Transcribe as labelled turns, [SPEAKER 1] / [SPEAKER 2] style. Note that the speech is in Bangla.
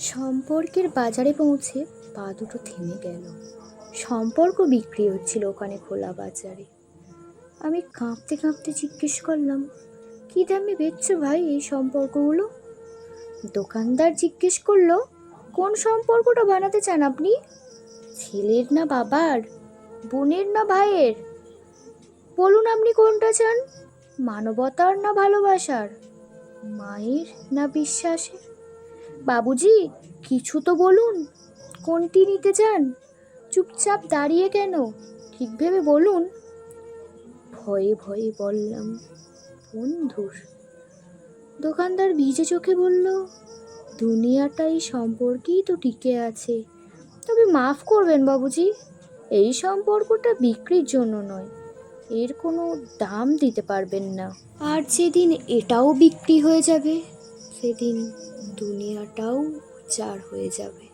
[SPEAKER 1] সম্পর্কের বাজারে পৌঁছে পা দুটো থেমে গেল। সম্পর্ক বিক্রি হচ্ছিল ওখানে খোলা বাজারে। আমি কাঁপতে কাঁপতে জিজ্ঞেস করলাম, কী দামে বেচছো ভাই এই সম্পর্কগুলো? দোকানদার জিজ্ঞেস করলো, কোন সম্পর্কটা বানাতে চান আপনি? ছেলের না বাবার, বোনের না ভাইয়ের? বলুন আপনি কোনটা চান, মানবতার না ভালোবাসার, মায়ের না বিশ্বাসের? বাবুজি, কিছু তো বলুন, কোনটি নিতে চান? চুপচাপ দাঁড়িয়ে কেন, ঠিক ভেবে বলুন। ভয়ে ভয়ে বললাম, বন্ধুর। দোকানদার ভিজে চোখে বলল, দুনিয়াটা এই সম্পর্কেই তো টিকে আছে। তবে মাফ করবেন বাবুজি, এই সম্পর্কটা বিক্রির জন্য নয়, এর কোনো দাম দিতে পারবেন না। আর যেদিন এটাও বিক্রি হয়ে যাবে, সেদিন দুনিয়াটাও চার হয়ে যাবে।